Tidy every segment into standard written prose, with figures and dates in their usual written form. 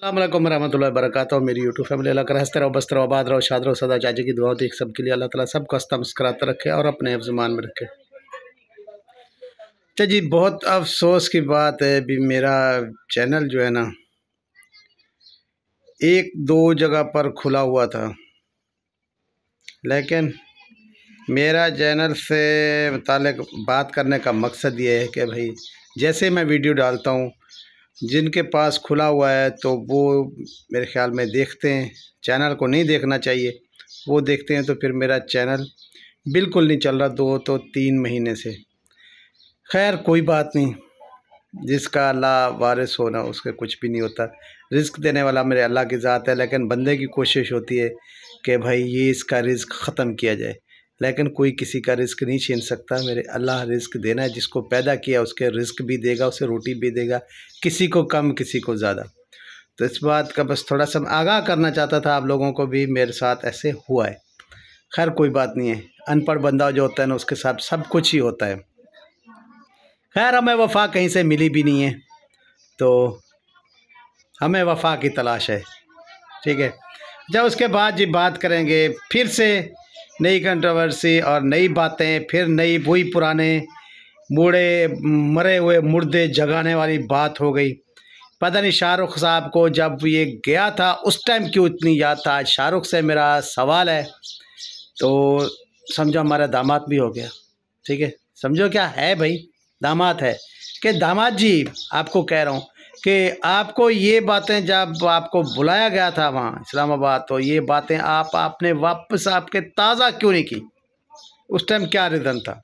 अस्सलाम वालेकुम रहमतुल्लाहि व बरकातुहू। मेरी यूट्यूब फैमिली, अल्लाह कर हंसते रहो, बसते रहो, आबाद रहो, शाद रहो, सदा चाची की दुआ होती है सबके लिए। अल्लाह ताला सबको हंसता मुस्कुराता रखे और अपने ज़मान में रखे। अच्छा जी, बहुत अफसोस की बात है, अभी मेरा चैनल जो है ना, एक दो जगह पर खुला हुआ था, लेकिन मेरा चैनल से मुताल्लिक़ बात करने का मकसद ये है कि भाई जैसे मैं वीडियो डालता हूँ, जिनके पास खुला हुआ है तो वो मेरे ख़्याल में देखते हैं। चैनल को नहीं देखना चाहिए, वो देखते हैं। तो फिर मेरा चैनल बिल्कुल नहीं चल रहा 2 तो 3 महीने से। खैर कोई बात नहीं, जिसका अल्लाह वारिस होना उसके कुछ भी नहीं होता। रिज़्क देने वाला मेरे अल्लाह की ज़ात है, लेकिन बंदे की कोशिश होती है कि भाई ये इसका रिज़्क ख़त्म किया जाए, लेकिन कोई किसी का रिज़्क नहीं छीन सकता। मेरे अल्लाह रिज़्क देना है, जिसको पैदा किया उसके रिज़्क भी देगा, उसे रोटी भी देगा, किसी को कम किसी को ज़्यादा। तो इस बात का बस थोड़ा सा आगाह करना चाहता था आप लोगों को भी, मेरे साथ ऐसे हुआ है। खैर कोई बात नहीं है, अनपढ़ बंदा जो होता है ना उसके साथ सब कुछ ही होता है। खैर हमें वफ़ा कहीं से मिली भी नहीं है, तो हमें वफ़ा की तलाश है, ठीक है। जब उसके बाद जी बात करेंगे फिर से नई कंट्रोवर्सी और नई बातें, फिर नई वही पुराने मरे हुए मुर्दे जगाने वाली बात हो गई। पता नहीं शाहरुख साहब को जब ये गया था उस टाइम क्यों इतनी याद था। आज शाहरुख से मेरा सवाल है, तो समझो हमारा दामाद भी हो गया, ठीक है। समझो क्या है भाई, दामाद है कि दामाद जी, आपको कह रहा हूँ कि आपको ये बातें जब आपको बुलाया गया था वहाँ इस्लामाबाद, तो ये बातें आपने वापस आपके ताज़ा क्यों नहीं की? उस टाइम क्या रीज़न था?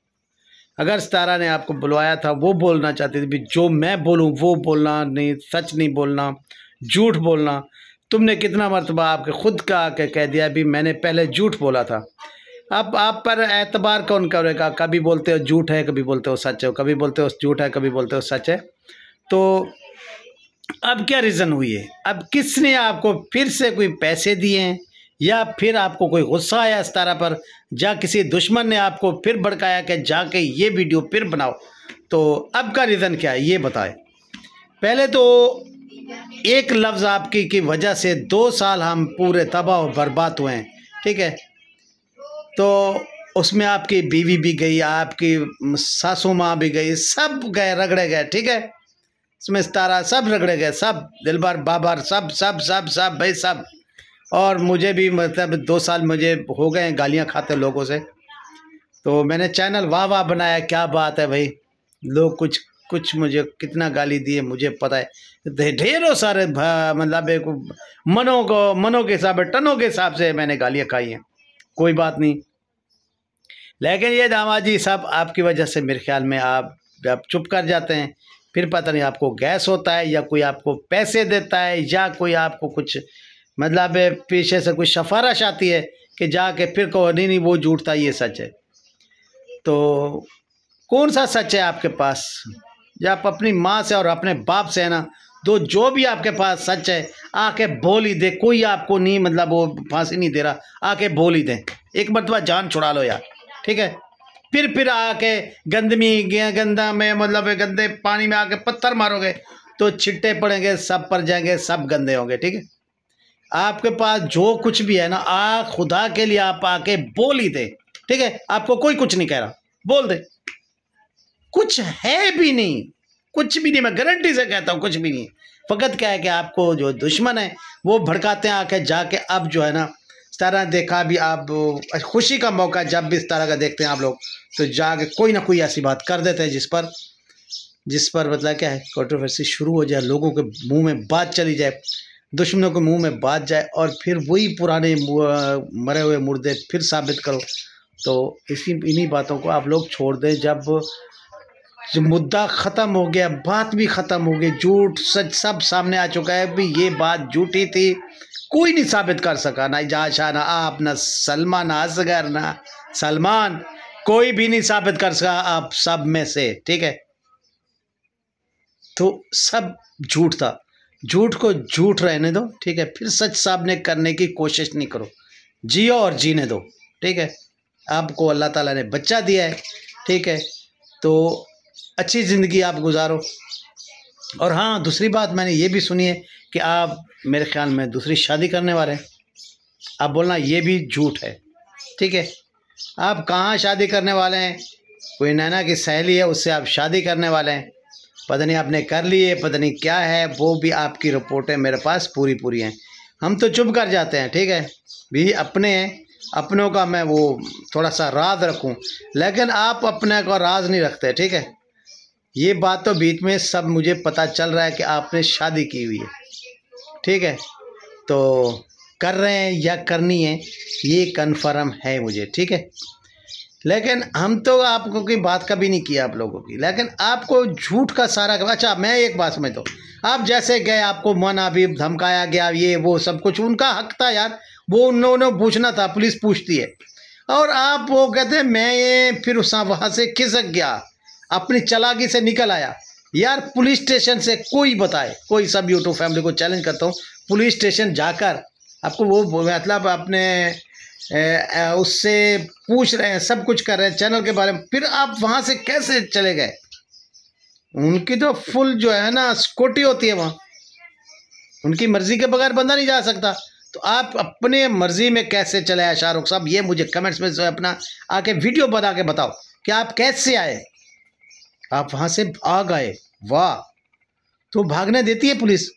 अगर सितारा ने आपको बुलवाया था, वो बोलना चाहती थी भी जो मैं बोलूँ वो बोलना नहीं, सच नहीं बोलना, झूठ बोलना। तुमने कितना मरतबा आपके खुद का आके कह दिया भी मैंने पहले झूठ बोला था। अब आप पर एतबार कौन करेगा? कभी बोलते हो झूठ है, कभी बोलते हो सच है, कभी बोलते हो झूठ है, कभी बोलते हो सच है। तो अब क्या रीज़न हुई है? अब किसने आपको फिर से कोई पैसे दिए हैं, या फिर आपको कोई गुस्सा आया इस तरह पर, या किसी दुश्मन ने आपको फिर भड़काया कि जाके ये वीडियो फिर बनाओ? तो अब का रीज़न क्या है ये बताएं। पहले तो एक लफ्ज़ आपकी की वजह से 2 साल हम पूरे तबाह और बर्बाद हुए हैं, ठीक है। तो उसमें आपकी बीवी भी गई, आपकी सासू माँ भी गई, सब गए, रगड़े गए, ठीक है। इसमें सितारा सब रगड़े गए, सब दिलबर बाबर सब सब सब सब भाई सब। और मुझे भी मतलब 2 साल मुझे हो गए गालियाँ खाते लोगों से। तो मैंने चैनल वाह वाह बनाया, क्या बात है भाई। लोग कुछ कुछ मुझे कितना गाली दिए मुझे पता है, ढेरों सारे मतलब एक मनों के हिसाब टनों के हिसाब से मैंने गालियाँ खाई हैं। कोई बात नहीं, लेकिन ये दामाद जी सब आपकी वजह से मेरे ख्याल में आप जब चुप कर जाते हैं, फिर पता नहीं आपको गैस होता है, या कोई आपको पैसे देता है, या कोई आपको कुछ मतलब पीछे से कोई सिफारिश आती है कि जाके फिर कहो नहीं नहीं वो झूठ था ये सच है। तो कौन सा सच है आपके पास? या आप अपनी माँ से और अपने बाप से है ना, दो जो भी आपके पास सच है आके बोल ही दे। कोई आपको नहीं मतलब वो फांसी नहीं दे रहा, आके बोल ही दें, एक मरतबा जान छुड़ा लो यार, ठीक है। फिर आके गंदा में मतलब गंदे पानी में आके पत्थर मारोगे तो छिट्टे पड़ेंगे, सब पर जाएंगे, सब गंदे होंगे, ठीक है। आपके पास जो कुछ भी है ना, खुदा के लिए आप आके बोल ही दे, ठीक है। आपको कोई कुछ नहीं कह रहा, बोल दे। कुछ है भी नहीं, कुछ भी नहीं, मैं गारंटी से कहता हूँ कुछ भी नहीं। फ़कत क्या है कि आपको जो दुश्मन है वो भड़काते हैं आके जाके। अब जो है ना इस तरह देखा भी, आप खुशी का मौका जब भी इस तरह का देखते हैं आप लोग, तो जाके कोई ना कोई ऐसी बात कर देते हैं जिस पर मतलब क्या है कंट्रोवर्सी शुरू हो जाए, लोगों के मुंह में बात चली जाए, दुश्मनों के मुंह में बात जाए, और फिर वही पुराने मरे हुए मुर्दे फिर साबित करो। तो इन्हीं बातों को आप लोग छोड़ दें। जब मुद्दा ख़त्म हो गया, बात भी ख़त्म हो गई, झूठ सच सब सामने आ चुका है भी ये बात झूठी थी, कोई नहीं साबित कर सका, ना इजाज़ा, ना आप, ना सलमा, ना असगर, ना सलमान, कोई भी नहीं साबित कर सका आप सब में से, ठीक है। तो सब झूठ था, झूठ को झूठ रहने दो, ठीक है। फिर सच सामने करने की कोशिश नहीं करो, जियो और जीने दो, ठीक है। आपको अल्लाह ताला ने बच्चा दिया है, ठीक है, तो अच्छी ज़िंदगी आप गुजारो। और हाँ, दूसरी बात मैंने ये भी सुनी है कि आप मेरे ख्याल में दूसरी शादी करने वाले हैं। आप बोलना ये भी झूठ है, ठीक है। आप कहाँ शादी करने वाले हैं? कोई नैना की सहेली है, उससे आप शादी करने वाले हैं। पता नहीं आपने कर ली है, पता नहीं क्या है, वो भी आपकी रिपोर्टें मेरे पास पूरी पूरी हैं। हम तो चुप कर जाते हैं, ठीक है भी, अपने हैं, अपनों का मैं वो थोड़ा सा राज रखूं, लेकिन आप अपने का राज नहीं रखते, ठीक है। ये बात तो बीच में सब मुझे पता चल रहा है कि आपने शादी की हुई है, ठीक है। तो कर रहे हैं या करनी है ये कन्फर्म है मुझे, ठीक है। लेकिन हम तो आपको की बात कभी नहीं किया आप लोगों की, लेकिन आपको झूठ का सारा। अच्छा मैं एक बात समझता हूँ, आप जैसे गए, आपको मना भी धमकाया गया, ये वो सब कुछ उनका हक था यार, वो उन्होंने पूछना था, पुलिस पूछती है। और आप वो कहते हैं मैं ये फिर वहाँ से खिसक गया, अपनी चालाकी से निकल आया। यार पुलिस स्टेशन से कोई बताए, कोई सब यूट्यूब फैमिली को चैलेंज करता हूँ, पुलिस स्टेशन जाकर आपको वो मतलब अपने उससे पूछ रहे हैं, सब कुछ कर रहे हैं चैनल के बारे में, फिर आप वहाँ से कैसे चले गए? उनकी तो फुल जो है ना सिक्योरिटी होती है वहाँ, उनकी मर्जी के बगैर बंदा नहीं जा सकता। तो आप अपने मर्जी में कैसे चले आए शाहरुख साहब? ये मुझे कमेंट्स में अपना आके वीडियो बना के बताओ कि आप कैसे आए, आप वहाँ से भाग आए। वाह, तो भागने देती है पुलिस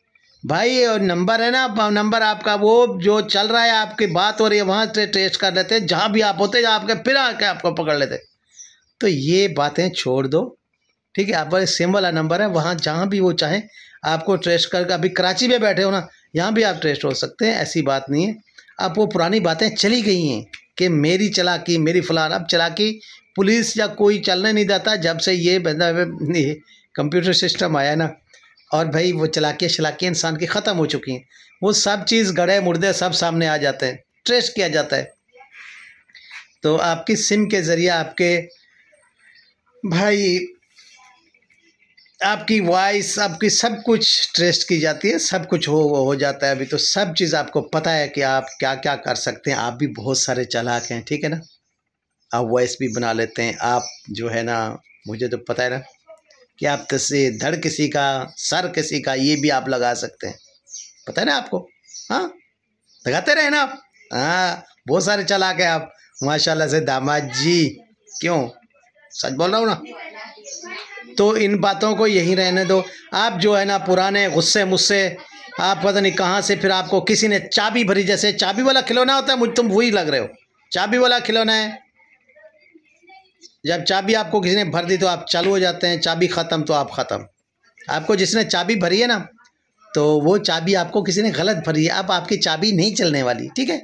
भाई? और नंबर है ना, नंबर आपका वो जो चल रहा है, आपकी बात हो रही है, वहाँ से टेस्ट कर लेते, जहाँ भी आप होते आपके फिर आके आपको पकड़ लेते। तो ये बातें छोड़ दो, ठीक है। आप सिम वाला नंबर है, वहाँ जहाँ भी वो चाहें आपको ट्रेस करके, अभी कराची में बैठे हो ना, यहाँ भी आप ट्रेस हो सकते हैं, ऐसी बात नहीं है। आप वो पुरानी बातें चली गई हैं कि मेरी चालाकी, मेरी फलान। अब चालाकी पुलिस या कोई चलने नहीं देता जब से ये कंप्यूटर सिस्टम आया ना, और भाई वो चलाकी इंसान की ख़त्म हो चुकी हैं। वो सब चीज़ गड़े मुर्दे सब सामने आ जाते हैं, ट्रेस किया जाता है। तो आपकी सिम के ज़रिए आपके भाई आपकी वॉइस, आपकी सब कुछ ट्रेस की जाती है, सब कुछ हो जाता है। अभी तो सब चीज़ आपको पता है कि आप क्या क्या कर सकते हैं। आप भी बहुत सारे चालाक हैं, ठीक है ना। आप वॉइस भी बना लेते हैं, आप जो है ना, मुझे तो पता है ना कि आप किसी धड़ किसी का, सर किसी का, ये भी आप लगा सकते हैं, पता है ना आपको। हाँ, लगाते रहे ना आप। हाँ, बहुत सारे चालाक हैं आप माशाल्लाह से दामाद जी। क्यों, सच बोल रहा हूँ ना। तो इन बातों को यहीं रहने दो। आप जो है ना पुराने गुस्से मुझसे, आप पता नहीं कहाँ से फिर आपको किसी ने चाबी भरी, जैसे चाबी वाला खिलौना होता है, मुझे तुम वही लग रहे हो। चाबी वाला खिलौना है, जब चाबी आपको किसी ने भर दी तो आप चालू हो जाते हैं, चाबी ख़त्म तो आप ख़त्म। आपको जिसने चाबी भरी है ना, तो वो चाबी आपको किसी ने गलत भरी है, अब आपकी चाबी नहीं चलने वाली, ठीक है।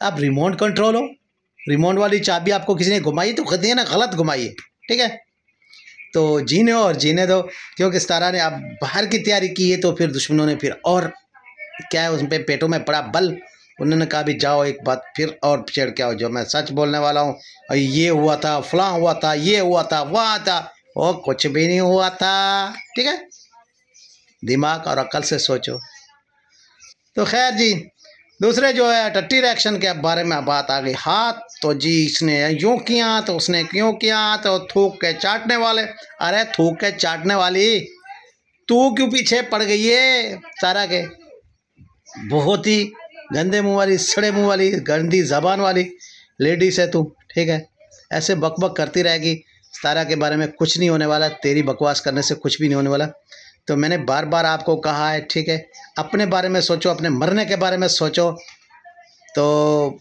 आप रिमोट कंट्रोल हो, रिमोट वाली चाबी आपको किसी ने घुमाई तो खुद है ना गलत घुमाई है, ठीक है। तो जीने और जीने दो, क्योंकि सितारा ने अब बाहर की तैयारी की है, तो फिर दुश्मनों ने फिर और क्या है, उस पर पेटों में पड़ा बल। उन्होंने कहा भी जाओ एक बात फिर और छेड़ के आओ, जो मैं सच बोलने वाला हूँ, और ये हुआ था, फलां हुआ था, ये हुआ था, वहाँ था, वो कुछ भी नहीं हुआ था, ठीक है। दिमाग और अक्ल से सोचो। तो खैर जी, दूसरे जो है टट्टी रिएक्शन के बारे में बात आ गई। हाथ तो जी इसने यूँ किया तो उसने क्यों किया, तो थूक के चाटने वाले। अरे थूक के चाटने वाली तू क्यों पीछे पड़ गई है सारा के? बहुत ही गंदे मुंह वाली, सड़े मुंह वाली, गंदी ज़बान वाली लेडीज है तू, ठीक है। ऐसे बकबक करती रहेगी, सारा के बारे में कुछ नहीं होने वाला, तेरी बकवास करने से कुछ भी नहीं होने वाला। तो मैंने बार बार आपको कहा है, ठीक है, अपने बारे में सोचो, अपने मरने के बारे में सोचो। तो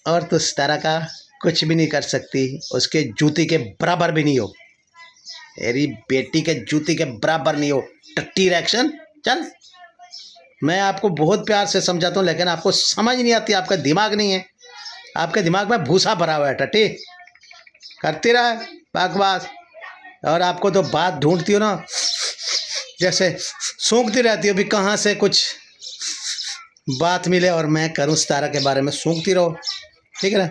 और तो सितारा का कुछ भी नहीं कर सकती, उसके जूती के बराबर भी नहीं हो, तेरी बेटी के जूती के बराबर नहीं हो। टट्टी रिएक्शन, चल मैं आपको बहुत प्यार से समझाता हूँ, लेकिन आपको समझ नहीं आती, आपका दिमाग नहीं है, आपके दिमाग में भूसा भरा हुआ है। टट्टी करती रहा बकवास, और आपको तो बात ढूंढती हो ना, जैसे सूंघती रहती हो भी कहाँ से कुछ बात मिले और मैं करूँ सितारा के बारे में, सूंघती रहो, ठीक है ना।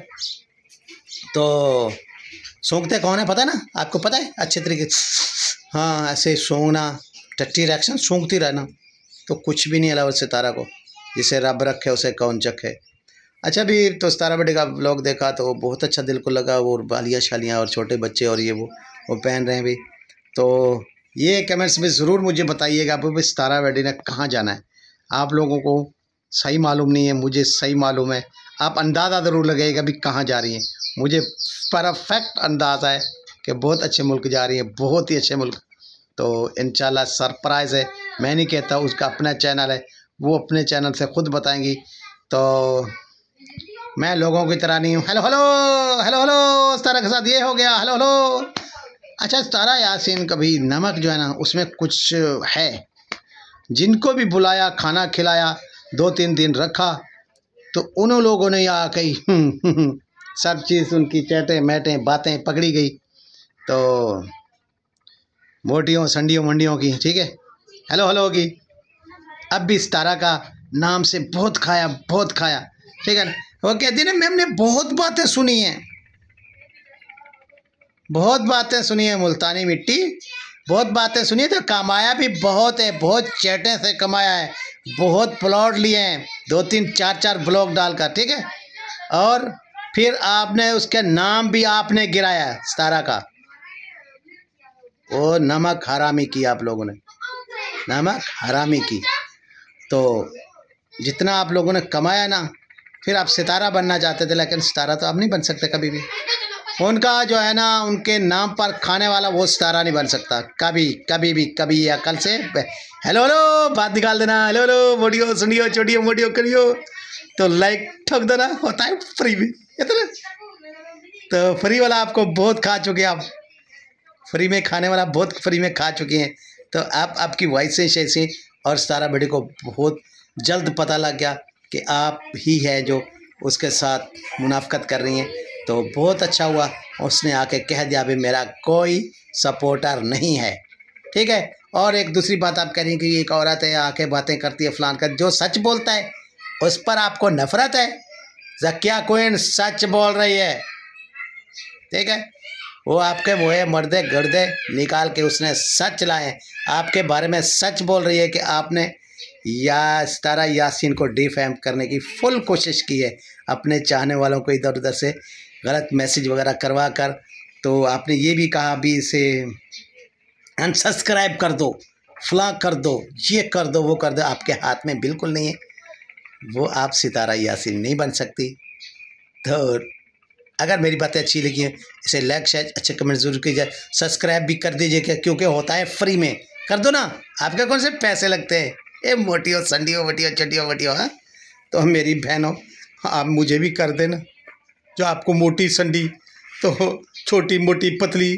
तो सूंघते कौन है पता है ना, आपको पता है अच्छे तरीके से। हाँ, ऐसे सूंघना, टट्टी रिएक्शन, सूंघती रहना, तो कुछ भी नहीं अलावा सितारा को, जिसे रब रखे उसे कौन चखे। अच्छा भी, तो सितारा बेटे का व्लॉग देखा तो बहुत अच्छा दिल को लगा, वो बालियाँ शालियाँ और छोटे बच्चे और ये वो पहन रहे हैं भी। तो ये कमेंट्स में ज़रूर मुझे बताइएगा अभी सितारा वेडिंग ने कहाँ जाना है। आप लोगों को सही मालूम नहीं है, मुझे सही मालूम है। आप अंदाज़ा ज़रूर लगेगा भी कहाँ जा रही हैं। मुझे परफेक्ट अंदाज़ा है कि बहुत अच्छे मुल्क जा रही है, बहुत ही अच्छे मुल्क। तो इंशाल्लाह सरप्राइज़ है, मैं नहीं कहता, उसका अपना चैनल है, वो अपने चैनल से ख़ुद बताएंगी। तो मैं लोगों की तरह नहीं हूँ। हेलो हेलो हेलो हेलो सितारा के साथ ये हो गया, हेलो हेलो। अच्छा सितारा यासीन कभी नमक जो है ना उसमें कुछ है, जिनको भी बुलाया खाना खिलाया 2-3 दिन रखा तो उन लोगों ने आके सब चीज़ उनकी चैटें मैटें बातें पकड़ी गई। तो मोटियों संडियों मंडियों की, ठीक है, हेलो हेलो की। अब भी सितारा का नाम से बहुत खाया, बहुत खाया, ठीक है। वो कहती ना मैम ने बहुत बातें सुनी हैं, बहुत बातें सुनी है मुल्तानी मिट्टी, बहुत बातें सुनी है। तो कमाया भी बहुत है, बहुत चैटें से कमाया है, बहुत प्लॉट लिए हैं, 2-3 4-4 ब्लॉक डालकर, ठीक है। और फिर आपने उसके नाम भी आपने गिराया है सितारा का। वो नमक हरामी की आप लोगों ने, नमक हरामी की। तो जितना आप लोगों ने कमाया ना, फिर आप सितारा बनना चाहते थे, लेकिन सितारा तो आप नहीं बन सकते कभी भी। उनका जो है ना उनके नाम पर खाने वाला वो सितारा नहीं बन सकता कभी, कभी भी, कभी या कल से। हेलो हेलो बात निकाल देना, हेलो हेलो मोटियो सुनियो छोटियो मोटियो करियो, तो लाइक ठोक देना, होता है फ्री में इतना। तो फ्री वाला आपको बहुत खा चुके हैं आप, फ्री में खाने वाला बहुत फ्री में खा चुके हैं। तो आप आपकी वॉइस ऐसी, और सितारा बेटी को बहुत जल्द पता लग गया कि आप ही है जो उसके साथ मुनाफकत कर रही हैं। तो बहुत अच्छा हुआ उसने आके कह दिया भी मेरा कोई सपोर्टर नहीं है, ठीक है। और एक दूसरी बात आप कह रही हैं कि एक औरत है आके बातें करती है फलान का, जो सच बोलता है उस पर आपको नफरत है। ज़किया क्वीन सच बोल रही है, ठीक है। वो आपके वो है मर्दे गर्दे निकाल के उसने सच लाए, आपके बारे में सच बोल रही है कि आपने या सितारा यासीन को डिफेम करने की फुल कोशिश की है, अपने चाहने वालों को इधर उधर से गलत मैसेज वगैरह करवा कर। तो आपने ये भी कहा भी इसे अनसब्सक्राइब कर दो, फला कर दो, ये कर दो, वो कर दो। आपके हाथ में बिल्कुल नहीं है वो, आप सितारा यासीन नहीं बन सकती। तो अगर मेरी बातें अच्छी लगी हैं इसे लाइक शेयर अच्छे कमेंट जरूर कीजिए, सब्सक्राइब भी कर दीजिए क्योंकि होता है फ्री में, कर दो ना, आपके कौन से पैसे लगते हैं। ए मोटियो संडियो वटियो चटियो वटियो, हाँ। तो मेरी बहनों आप मुझे भी कर देना, जो आपको मोटी संडी तो छोटी मोटी पतली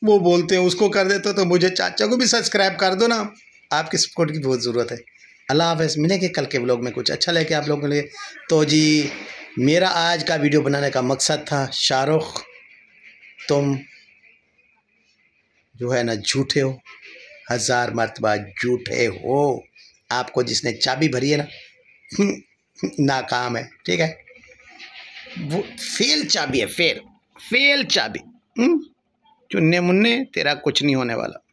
वो बोलते हैं उसको कर देते हो, तो मुझे चाचा को भी सब्सक्राइब कर दो ना, आपकी सपोर्ट की बहुत ज़रूरत है। अल्लाह हाफ़िज़, मिलेंगे कल के व्लॉग में कुछ अच्छा लेके आप लोगों के लिए। तो जी मेरा आज का वीडियो बनाने का मकसद था, शाहरुख तुम जो है ना झूठे हो, 1000 मरतबा झूठे हो। आपको जिसने चाबी भरी है ना नाकाम है, ठीक है, वो फेल चाबी है, फेल चाबी। चुन्ने मुन्ने तेरा कुछ नहीं होने वाला।